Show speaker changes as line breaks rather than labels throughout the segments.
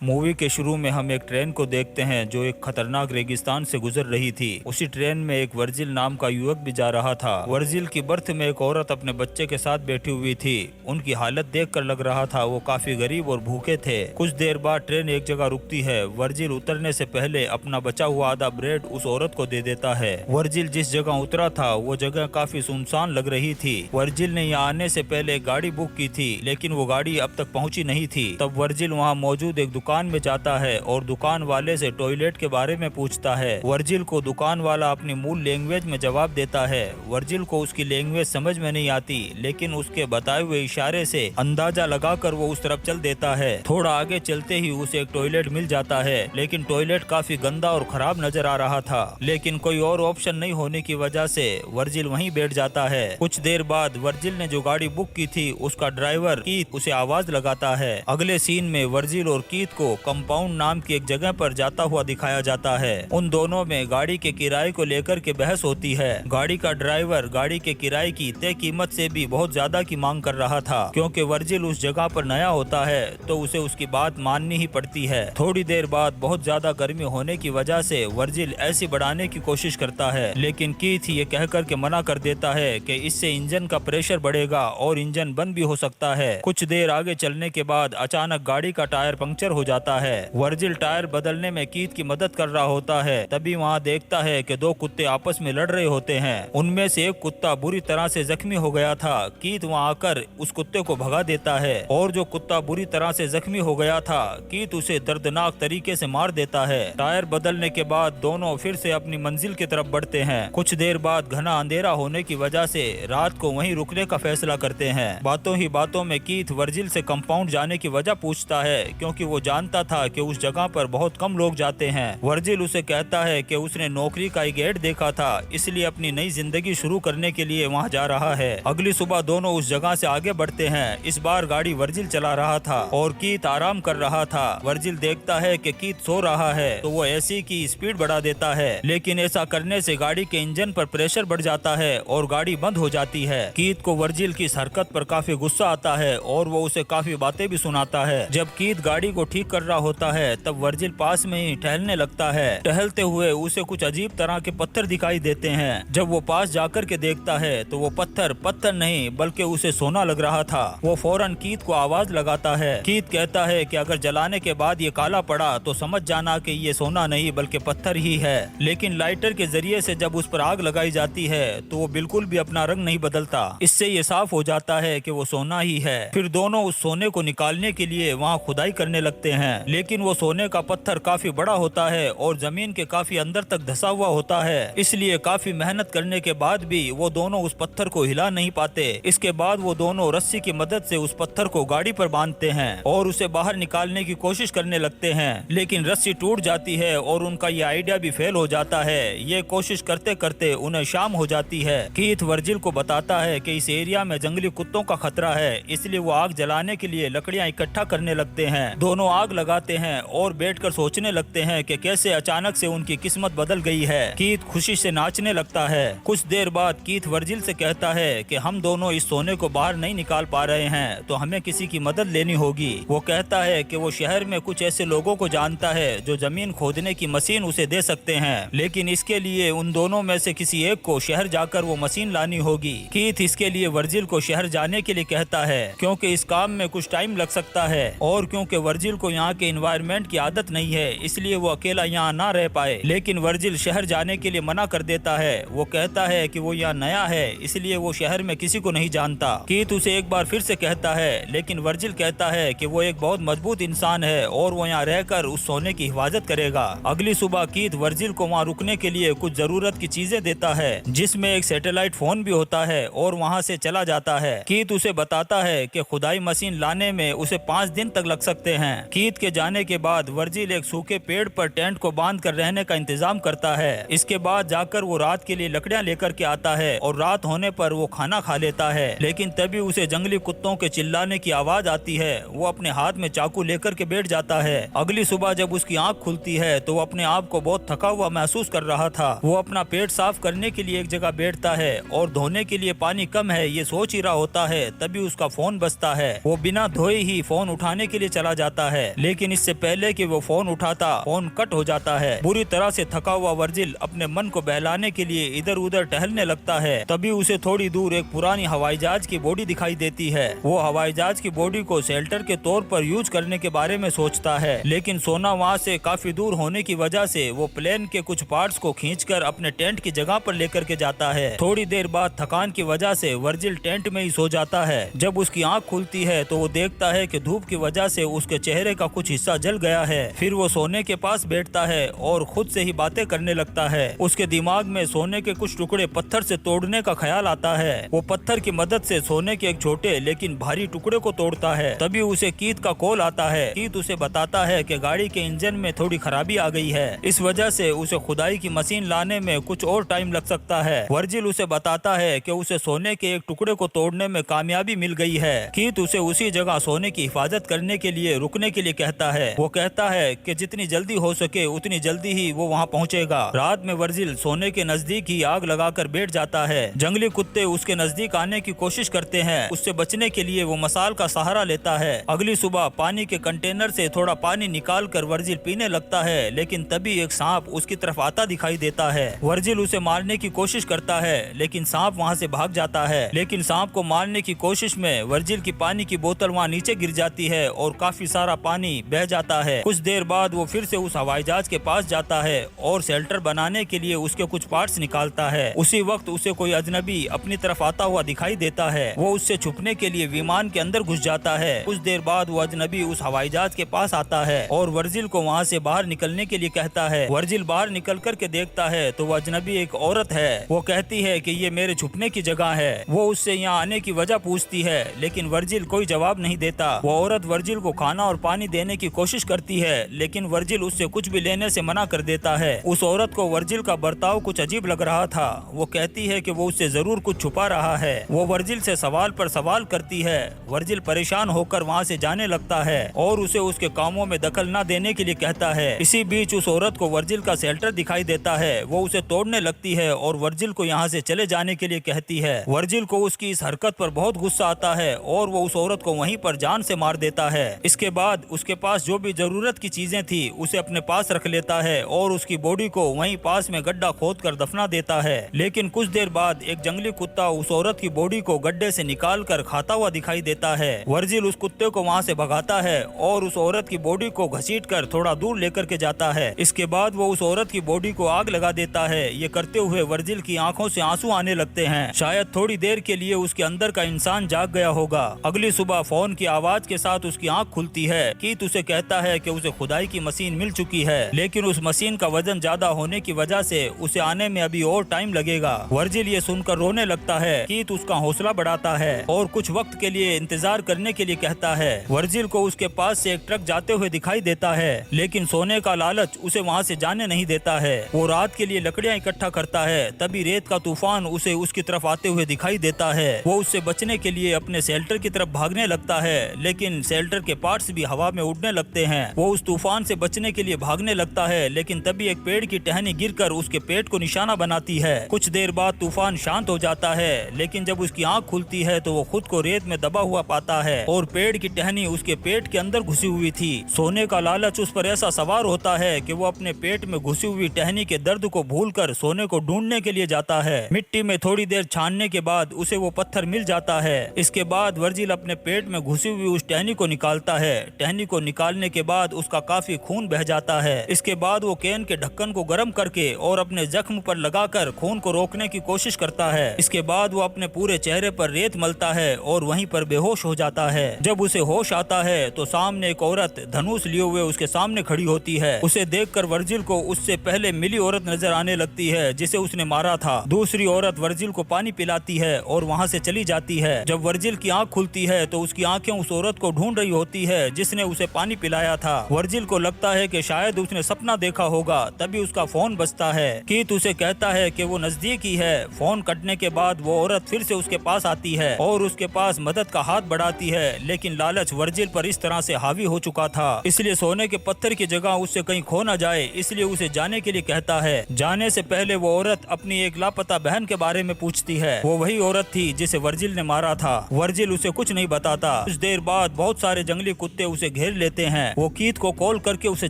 Movie के शुरू में हम एक ट्रेन को देखते हैं जो एक खतरनाक रेगिस्तान से गुजर रही थी। उसी ट्रेन में एक वर्जिल नाम का युवक भी जा रहा था। वर्जिल की बर्थ में एक औरत अपने बच्चे के साथ बैठी हुई थी। उनकी हालत देखकर लग रहा था वो काफी गरीब और भूखे थे। कुछ देर बाद ट्रेन एक जगह रुकती है। वर्जिल उतरने से पहले अपना बचा हुआ आधा ब्रेड उस औरत को दे देता है। वर्जिल जिस जगह उतरा था वो जगह काफी सुनसान लग रही थी। वर्जिल ने यहाँ आने से पहले एक गाड़ी बुक की थी, लेकिन वो गाड़ी अब तक पहुंची नहीं थी। तब वर्जिल वहाँ मौजूद एक दुकान में जाता है और दुकान वाले से टॉयलेट के बारे में पूछता है। वर्जिल को दुकान वाला अपनी मूल लैंग्वेज में जवाब देता है। वर्जिल को उसकी लैंग्वेज समझ में नहीं आती, लेकिन उसके बताए हुए इशारे से अंदाजा लगाकर वो उस तरफ चल देता है। थोड़ा आगे चलते ही उसे एक टॉयलेट मिल जाता है, लेकिन टॉयलेट काफी गंदा और खराब नजर आ रहा था। लेकिन कोई और ऑप्शन नहीं होने की वजह से वर्जिल वहीं बैठ जाता है। कुछ देर बाद वर्जिल ने जो गाड़ी बुक की थी उसका ड्राइवर कीथ उसे आवाज लगाता है। अगले सीन में वर्जिल और कीथ को कंपाउंड नाम की एक जगह पर जाता हुआ दिखाया जाता है। उन दोनों में गाड़ी के किराए को लेकर के बहस होती है। गाड़ी का ड्राइवर गाड़ी के किराए की तय कीमत से भी बहुत ज्यादा की मांग कर रहा था। क्योंकि वर्जिल उस जगह पर नया होता है तो उसे उसकी बात माननी ही पड़ती है। थोड़ी देर बाद बहुत ज्यादा गर्मी होने की वजह से वर्जिल ऐसी बढ़ाने की कोशिश करता है, लेकिन कीथ ये कहकर के मना कर देता है कि इससे इंजन का प्रेशर बढ़ेगा और इंजन बंद भी हो सकता है। कुछ देर आगे चलने के बाद अचानक गाड़ी का टायर पंक्चर हो जाता है। वर्जिल टायर बदलने में कीथ की मदद कर रहा होता है। तभी वहाँ देखता है कि दो कुत्ते आपस में लड़ रहे होते हैं। उनमें से एक कुत्ता बुरी तरह से जख्मी हो गया था। कीथ वहाँ आकर उस कुत्ते को भगा देता है और जो कुत्ता बुरी तरह से जख्मी हो गया था कीथ उसे दर्दनाक तरीके से मार देता है। टायर बदलने के बाद दोनों फिर से अपनी मंजिल की तरफ बढ़ते हैं। कुछ देर बाद घना अंधेरा होने की वजह से रात को वहीं रुकने का फैसला करते हैं। बातों ही बातों में कीथ वर्जिल से कंपाउंड जाने की वजह पूछता है, क्योंकि वो जानता था कि उस जगह पर बहुत कम लोग जाते हैं। वर्जिल उसे कहता है कि उसने नौकरी का एक एड देखा था, इसलिए अपनी नई जिंदगी शुरू करने के लिए वहाँ जा रहा है। अगली सुबह दोनों उस जगह से आगे बढ़ते हैं। इस बार गाड़ी वर्जिल चला रहा था और कीथ आराम कर रहा था। वर्जिल देखता है कि कीथ सो रहा है तो वो एसी की स्पीड बढ़ा देता है, लेकिन ऐसा करने से गाड़ी के इंजन पर प्रेशर बढ़ जाता है और गाड़ी बंद हो जाती है। कीथ को वर्जिल की इस हरकत पर काफी गुस्सा आता है और वो उसे काफी बातें भी सुनाता है। जब कीथ गाड़ी को ठीक कर रहा होता है तब वर्जिल पास में ही टहलने लगता है। टहलते हुए उसे कुछ अजीब तरह के पत्थर दिखाई देते हैं। जब वो पास जाकर के देखता है तो वो पत्थर नहीं बल्कि उसे सोना लग रहा था। वो फौरन कीथ को आवाज लगाता है। कीथ कहता है कि अगर जलाने के बाद ये काला पड़ा तो समझ जाना कि ये सोना नहीं बल्कि पत्थर ही है। लेकिन लाइटर के जरिए से जब उस पर आग लगाई जाती है तो वो बिल्कुल भी अपना रंग नहीं बदलता। इससे ये साफ हो जाता है कि वो सोना ही है। फिर दोनों उस सोने को निकालने के लिए वहाँ खुदाई करने लगते हैं, लेकिन वो सोने का पत्थर काफी बड़ा होता है और जमीन के काफी अंदर तक धंसा हुआ होता है। इसलिए काफी मेहनत करने के बाद भी वो दोनों उस पत्थर को हिला नहीं पाते। इसके बाद वो दोनों रस्सी की मदद से उस पत्थर को गाड़ी पर बांधते हैं और उसे बाहर निकालने की कोशिश करने लगते हैं, लेकिन रस्सी टूट जाती है और उनका ये आइडिया भी फेल हो जाता है। ये कोशिश करते करते उन्हें शाम हो जाती है। कीथ वर्जिल को बताता है कि इस एरिया में जंगली कुत्तों का खतरा है, इसलिए वो आग जलाने के लिए लकड़ियां इकट्ठा करने लगते हैं। दोनों आग लगाते हैं और बैठकर सोचने लगते हैं कि कैसे अचानक से उनकी किस्मत बदल गई है। कीथ खुशी से नाचने लगता है। कुछ देर बाद कीथ वर्जिल से कहता है कि हम दोनों इस सोने को बाहर नहीं निकाल पा रहे हैं तो हमें किसी की मदद लेनी होगी। वो कहता है कि वो शहर में कुछ ऐसे लोगों को जानता है जो जमीन खोदने की मशीन उसे दे सकते हैं, लेकिन इसके लिए उन दोनों में से किसी एक को शहर जाकर वो मशीन लानी होगी। कीथ इसके लिए वर्जिल को शहर जाने के लिए कहता है, क्योंकि इस काम में कुछ टाइम लग सकता है और क्योंकि वर्जिल को यहाँ के एनवायरनमेंट की आदत नहीं है, इसलिए वो अकेला यहाँ ना रह पाए। लेकिन वर्जिल शहर जाने के लिए मना कर देता है। वो कहता है कि वो यहाँ नया है, इसलिए वो शहर में किसी को नहीं जानता। कीथ उसे एक बार फिर से कहता है, लेकिन वर्जिल कहता है कि वो एक बहुत मजबूत इंसान है और वो यहाँ रहकर उस सोने की हिफाजत करेगा। अगली सुबह कीथ वर्जिल को वहाँ रुकने के लिए कुछ जरूरत की चीजें देता है, जिसमें एक सैटेलाइट फोन भी होता है, और वहाँ से चला जाता है। कीथ उसे बताता है कि खुदाई मशीन लाने में उसे 5 दिन तक लग सकते हैं। कीथ के जाने के बाद वर्जिल एक सूखे पेड़ पर टेंट को बांध कर रहने का इंतजाम करता है। इसके बाद जाकर वो रात के लिए लकड़ियां लेकर के आता है और रात होने पर वो खाना खा लेता है। लेकिन तभी उसे जंगली कुत्तों के चिल्लाने की आवाज आती है। वो अपने हाथ में चाकू लेकर के बैठ जाता है। अगली सुबह जब उसकी आंख खुलती है तो वो अपने आप को बहुत थका हुआ महसूस कर रहा था। वो अपना पेट साफ करने के लिए एक जगह बैठता है और धोने के लिए पानी कम है ये सोच ही रहा होता है। तभी उसका फोन बजता है। वो बिना धोए ही फोन उठाने के लिए चला जाता है। लेकिन इससे पहले कि वो फोन उठाता, फोन कट हो जाता है। बुरी तरह से थका हुआ वर्जिल अपने मन को बहलाने के लिए इधर उधर टहलने लगता है। तभी उसे थोड़ी दूर एक पुरानी हवाई जहाज की बॉडी दिखाई देती है। वो हवाई जहाज की बॉडी को शेल्टर के तौर पर यूज करने के बारे में सोचता है, लेकिन सोना वहाँ से काफी दूर होने की वजह से वो प्लेन के कुछ पार्ट्स को खींचकर अपने टेंट की जगह पर लेकर के जाता है। थोड़ी देर बाद थकान की वजह से वर्जिल टेंट में ही सो जाता है। जब उसकी आंख खुलती है तो वो देखता है कि धूप की वजह से उसके चेहरे का कुछ हिस्सा जल गया है। फिर वो सोने के पास बैठता है और खुद से ही बातें करने लगता है। उसके दिमाग में सोने के कुछ टुकड़े पत्थर से तोड़ने का ख्याल आता है। वो पत्थर की मदद से सोने के एक छोटे लेकिन भारी टुकड़े को तोड़ता है। तभी उसे कीथ का कॉल आता है। कीथ उसे बताता है कि गाड़ी के इंजन में थोड़ी खराबी आ गई है, इस वजह से उसे खुदाई की मशीन लाने में कुछ और टाइम लग सकता है। वर्जिल उसे बताता है कि उसे सोने के एक टुकड़े को तोड़ने में कामयाबी मिल गई है। कीथ उसे उसी जगह सोने की हिफाजत करने के लिए रुकने के लिए कहता है। वो कहता है कि जितनी जल्दी हो सके उतनी जल्दी ही वो वहाँ पहुँचेगा। रात में वर्जिल सोने के नजदीक ही आग लगाकर बैठ जाता है। जंगली कुत्ते उसके नजदीक आने की कोशिश करते हैं। उससे बचने के लिए वो मसाल का सहारा लेता है। अगली सुबह पानी के कंटेनर से थोड़ा पानी निकाल कर वर्जिल पीने लगता है, लेकिन तभी एक सांप उसकी तरफ आता दिखाई देता है। वर्जिल उसे मारने की कोशिश करता है, लेकिन सांप वहाँ से भाग जाता है। लेकिन सांप को मारने की कोशिश में वर्जिल की पानी की बोतल वहाँ नीचे गिर जाती है और काफी सारा पानी बह जाता है। कुछ देर बाद वो फिर से उस हवाई जहाज के पास जाता है और शेल्टर बनाने के लिए उसके कुछ पार्ट्स निकालता है। उसी वक्त उसे कोई अजनबी अपनी तरफ आता हुआ दिखाई देता है। वो उससे छुपने के लिए विमान के अंदर घुस जाता है। कुछ देर बाद वो अजनबी उस हवाई जहाज के पास आता है और वर्जिल को वहाँ से बाहर निकलने के लिए कहता है। वर्जिल बाहर निकल कर के देखता है तो वो अजनबी एक औरत है। वो कहती है कि ये मेरे छुपने की जगह है। वो उससे यहाँ आने की वजह पूछती है, लेकिन वर्जिल कोई जवाब नहीं देता। वो औरत वर्जिल को खाना और पानी देने की कोशिश करती है, लेकिन वर्जिल उससे कुछ भी लेने से मना कर देता है। उस औरत को वर्जिल का बर्ताव कुछ अजीब लग रहा था। वो कहती है कि वो उससे जरूर कुछ छुपा रहा है। वो वर्जिल से सवाल पर सवाल करती है। वर्जिल परेशान होकर वहाँ से जाने लगता है और उसे उसके कामों में दखल न देने के लिए कहता है। इसी बीच उस औरत को वर्जिल का शेल्टर दिखाई देता है। वो उसे तोड़ने लगती है और वर्जिल को यहाँ से चले जाने के लिए कहती है। वर्जिल को उसकी इस हरकत पर बहुत गुस्सा आता है और वो उस औरत को वहीं पर जान से मार देता है। इसके बाद उसके पास जो भी जरूरत की चीजें थी उसे अपने पास रख लेता है और उसकी बॉडी को वहीं पास में गड्ढा खोद कर दफना देता है। लेकिन कुछ देर बाद एक जंगली कुत्ता उस औरत की बॉडी को गड्ढे से निकाल कर खाता हुआ दिखाई देता है। वर्जिल उस कुत्ते को वहाँ से भगाता है और उस औरत की बॉडी को घसीट कर थोड़ा दूर लेकर के जाता है। इसके बाद वो उस औरत की बॉडी को आग लगा देता है। ये करते हुए वर्जिल की आंखों से आंसू आने लगते हैं। शायद थोड़ी देर के लिए उसके अंदर का इंसान जाग गया होगा। अगली सुबह फोन की आवाज के साथ उसकी आंख खुलती है। कीथ उसे कहता है कि उसे खुदाई की मशीन मिल चुकी है, लेकिन उस मशीन का वजन ज्यादा होने की वजह से उसे आने में अभी और टाइम लगेगा। वर्जिल ये सुनकर रोने लगता है। कीथ उसका हौसला बढ़ाता है और कुछ वक्त के लिए इंतजार करने के लिए कहता है। वर्जिल को उसके पास से एक ट्रक जाते हुए दिखाई देता है, लेकिन सोने का लालच उसे वहाँ से जाने नहीं देता है। वो रात के लिए लकड़ियाँ इकट्ठा करता है। तभी रेत का तूफान उसे उसकी तरफ आते हुए दिखाई देता है। वो उससे बचने के लिए अपने शेल्टर की तरफ भागने लगता है, लेकिन शेल्टर के पार्ट्स भी हवा में उड़ने लगते हैं। वो उस तूफान से बचने के लिए भागने लगता है, लेकिन तभी एक पेड़ की टहनी गिरकर उसके पेट को निशाना बनाती है। कुछ देर बाद तूफान शांत हो जाता है, लेकिन जब उसकी आंख खुलती है तो वो खुद को रेत में दबा हुआ पाता है और पेड़ की टहनी उसके पेट के अंदर घुसी हुई थी। सोने का लालच उस पर ऐसा सवार होता है कि वो अपने पेट में घुसी हुई टहनी के दर्द को भूलकर सोने को ढूंढने के लिए जाता है। मिट्टी में थोड़ी देर छानने के बाद उसे वो पत्थर मिल जाता है। इसके बाद वर्जिल अपने पेट में घुसी हुई उस टहनी को निकालता है। टहनी को निकालने के बाद उसका काफी खून बह जाता है। इसके बाद वो कैन के ढक्कन को गर्म करके और अपने जख्म पर लगाकर खून को रोकने की कोशिश करता है। इसके बाद वो अपने पूरे चेहरे पर रेत मलता है और वहीं पर बेहोश हो जाता है। जब उसे होश आता है तो सामने एक औरत धनुष लिए हुए उसके सामने खड़ी होती है। उसे देखकर वर्जिल को उससे पहले मिली औरत नजर आने लगती है जिसे उसने मारा था। दूसरी औरत वर्जिल को पानी पिलाती है और वहाँ से चली जाती है। जब वर्जिल की आंख खुलती है तो उसकी आंखें उस औरत को ढूंढ रही होती है जिसने उसे पानी पिलाया था। वर्जिल को लगता है कि शायद उसने सपना देखा होगा। तभी उसका फोन बजता है। कीथ उसे कहता है कि वो नजदीक ही है। फोन कटने के बाद वो औरत फिर से उसके पास आती है और उसके पास मदद का हाथ बढ़ाती है, लेकिन लालच वर्जिल पर इस तरह से हावी हो चुका था, इसलिए सोने के पत्थर की जगह उससे कहीं खो न जाए, इसलिए उसे जाने के लिए कहता है। जाने से पहले वो औरत अपनी एक लापता बहन के बारे में पूछती है। वो वही औरत थी जिसे वर्जिल ने मारा था। वर्जिल उसे कुछ नहीं बताता। कुछ देर बाद बहुत सारे जंगली कुत्ते उसे घेर लेते हैं। वो कीथ को कॉल करके उसे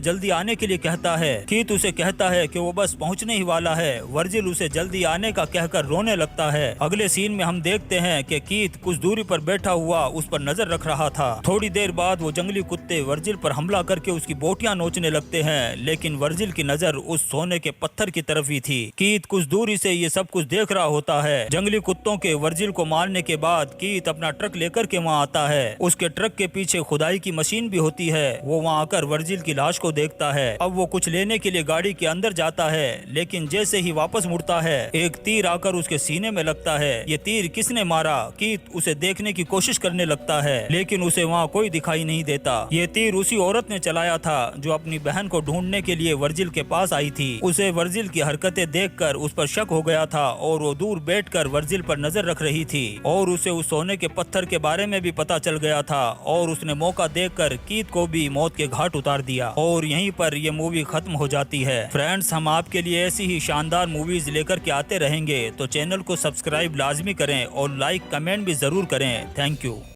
जल्दी आने के लिए कहता है। कीथ उसे कहता है कि वो बस पहुंचने ही वाला है। वर्जिल उसे जल्दी आने का कहकर रोने लगता है। अगले सीन में हम देखते हैं कि कीथ कुछ दूरी पर बैठा हुआ उस पर नजर रख रहा था। थोड़ी देर बाद वो जंगली कुत्ते वर्जिल पर हमला करके उसकी बोटियां नोचने लगते हैं, लेकिन वर्जिल की नजर उस सोने के पत्थर की तरफ ही थी। कीथ कुछ दूरी से ये सब कुछ देख रहा होता है। जंगली कुत्तों के वर्जिल को मारने के बाद कीथ अपना ट्रक लेकर के वहाँ आता है। उसके ट्रक के पीछे खुदाई की मशीन भी होती है। वो वहाँ आकर वर्जिल की लाश को देखता है। अब वो कुछ लेने के लिए गाड़ी के अंदर जाता है, लेकिन जैसे ही वापस मुड़ता है एक तीर आकर उसके सीने में लगता है। ये तीर किसने मारा? कीथ उसे देखने की कोशिश करने लगता है, लेकिन उसे वहाँ कोई दिखाई नहीं देता। ये तीर उसी औरत ने चलाया था जो अपनी बहन को ढूंढने के लिए वर्जिल के पास आई थी। उसे वर्जिल की हरकतें देखकर उस पर शक हो गया था और वो दूर बैठकर वर्जिल पर नजर रख रही थी और उसे उस सोने के पत्थर के बारे में भी पता चल गया था और उसने मौका देखकर कीथ को भी मौत के घाट उतार दिया। और यहीं पर यह मूवी खत्म हो जाती है। फ्रेंड्स, हम आपके लिए ऐसी ही शानदार मूवीज लेकर के आते रहेंगे, तो चैनल को सब्सक्राइब लाजमी करें और लाइक कमेंट भी जरूर करें। Thank you.